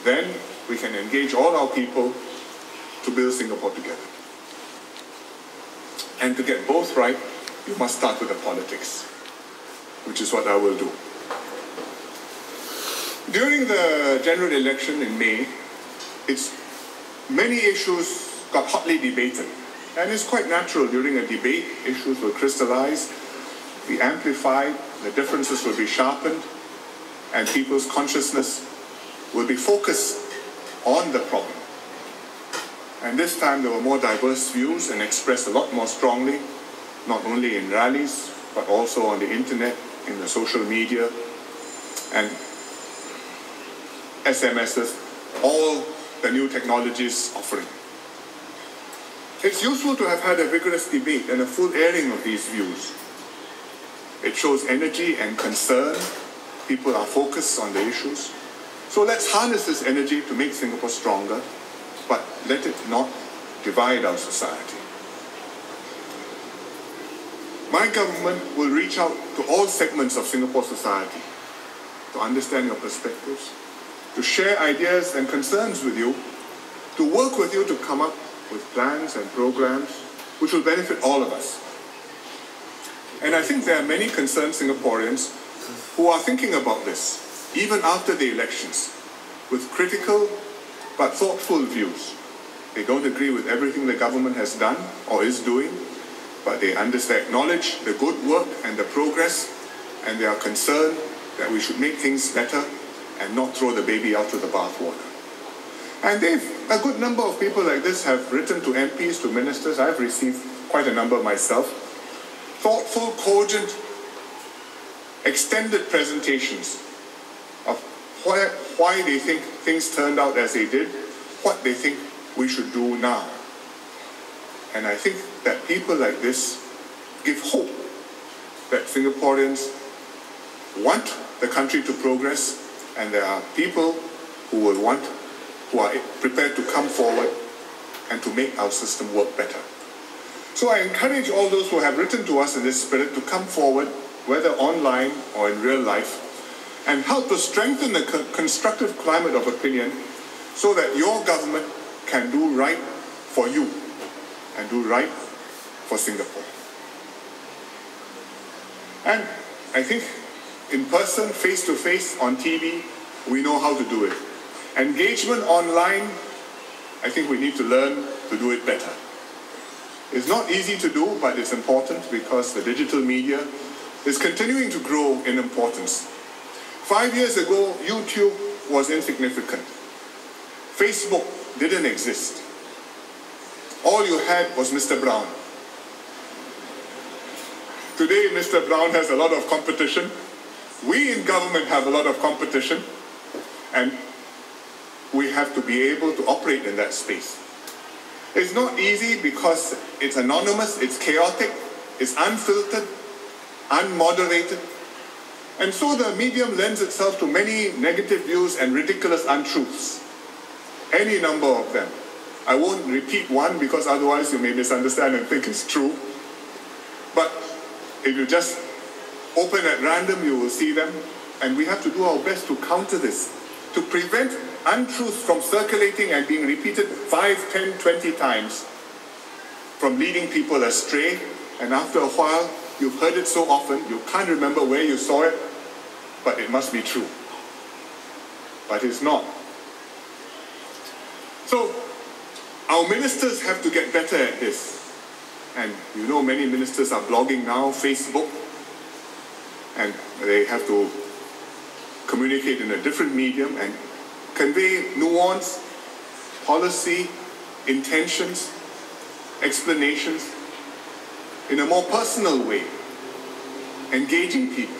then we can engage all our people to build Singapore together. And to get both right, you must start with the politics, which is what I will do. During the general election in May, many issues got hotly debated. And it's quite natural during a debate, issues will crystallize, be amplified, the differences will be sharpened, and people's consciousness will be focused on the problem. And this time there were more diverse views and expressed a lot more strongly, not only in rallies, but also on the internet, in the social media, and SMSs, all the new technologies offering. It's useful to have had a vigorous debate and a full airing of these views. It shows energy and concern. People are focused on the issues. So let's harness this energy to make Singapore stronger, but let it not divide our society. My government will reach out to all segments of Singapore society to understand your perspectives, to share ideas and concerns with you, to work with you to come up with plans and programs which will benefit all of us. And I think there are many concerned Singaporeans who are thinking about this, even after the elections, with critical but thoughtful views. They don't agree with everything the government has done or is doing, but they understand, acknowledge the good work and the progress, and they are concerned that we should make things better and not throw the baby out with the bathwater. And a good number of people like this have written to MPs, to ministers. I've received quite a number myself. Thoughtful, cogent, extended presentations of why they think things turned out as they did, what they think we should do now. And I think that people like this give hope that Singaporeans want the country to progress, and there are people who are prepared to come forward and to make our system work better. So I encourage all those who have written to us in this spirit to come forward, whether online or in real life, and help to strengthen the constructive climate of opinion so that your government can do right for you and do right for Singapore. And I think in person, face-to-face, on TV, we know how to do it. Engagement online, I think we need to learn to do it better. It's not easy to do, but it's important because the digital media is continuing to grow in importance. 5 years ago, YouTube was insignificant. Facebook didn't exist. All you had was Mr. Brown. Today, Mr. Brown has a lot of competition. We in government have a lot of competition, and we have to be able to operate in that space. It's not easy because it's anonymous, it's chaotic, it's unfiltered, unmoderated, and so the medium lends itself to many negative views and ridiculous untruths. Any number of them. I won't repeat one because otherwise you may misunderstand and think it's true. But if you just open at random, you will see them. And we have to do our best to counter this, to prevent untruths from circulating and being repeated 5, 10, 20 times, from leading people astray. And after a while, you've heard it so often, you can't remember where you saw it, but it must be true. But it's not. So, our ministers have to get better at this. And you know, many ministers are blogging now, Facebook, and they have to communicate in a different medium and convey nuance, policy, intentions, explanations in a more personal way, engaging people.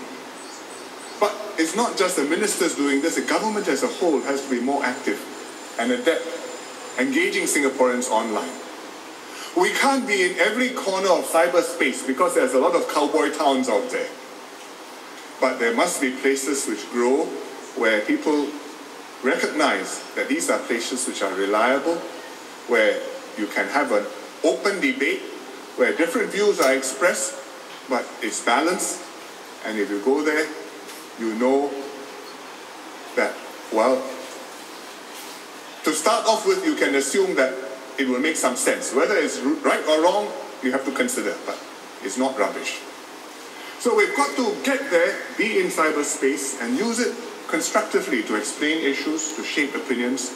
But it's not just the ministers doing this, the government as a whole has to be more active and adept, engaging Singaporeans online. We can't be in every corner of cyberspace because there's a lot of cowboy towns out there. But there must be places which grow where people recognize that these are places which are reliable, where you can have an open debate, where different views are expressed, but it's balanced. And if you go there, you know that, well, To start off with, you can assume that it will make some sense. Whether it's right or wrong, you have to consider, but it's not rubbish. So we've got to get there, be in cyberspace, and use it constructively to explain issues, to shape opinions,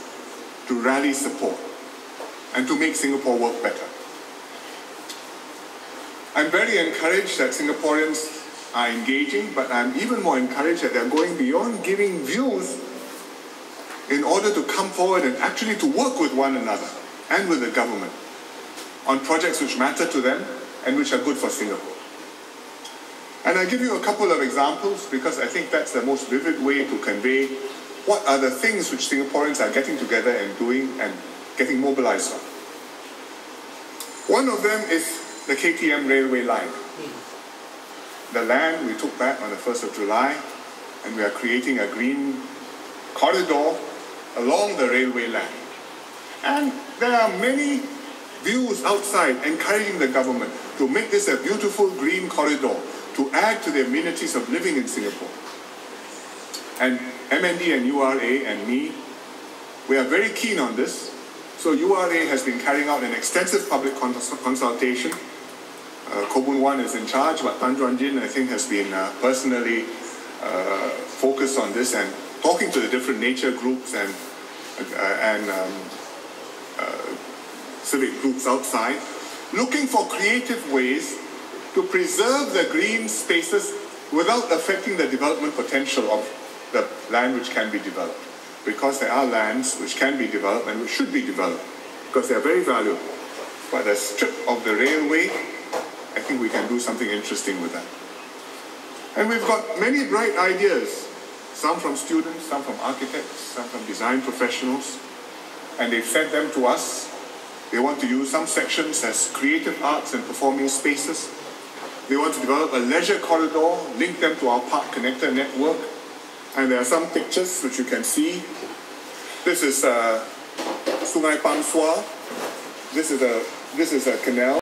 to rally support, and to make Singapore work better. I'm very encouraged that Singaporeans are engaging, but I'm even more encouraged that they're going beyond giving views in order to come forward and actually to work with one another and with the government on projects which matter to them and which are good for Singapore. And I'll give you a couple of examples because I think that's the most vivid way to convey what are the things which Singaporeans are getting together and doing and getting mobilized on. One of them is the KTM railway line. The land we took back on the 1st of July, and we are creating a green corridor along the railway line. And there are many views outside encouraging the government to make this a beautiful green corridor to add to the amenities of living in Singapore. And MND and URA and me, we are very keen on this. So URA has been carrying out an extensive public consultation. Koh Boon Wan is in charge, but Tan Juan Jin, I think, has been personally focused on this and talking to the different nature groups and civic groups outside, looking for creative ways to preserve the green spaces without affecting the development potential of the land which can be developed. Because there are lands which can be developed and which should be developed, because they are very valuable. But a strip of the railway, I think we can do something interesting with that. And we've got many bright ideas, some from students, some from architects, some from design professionals, and they've sent them to us. They want to use some sections as creative arts and performing spaces. They want to develop a leisure corridor, link them to our park connector network. And there are some pictures which you can see. This is Sungai Pang Sua. This is a canal.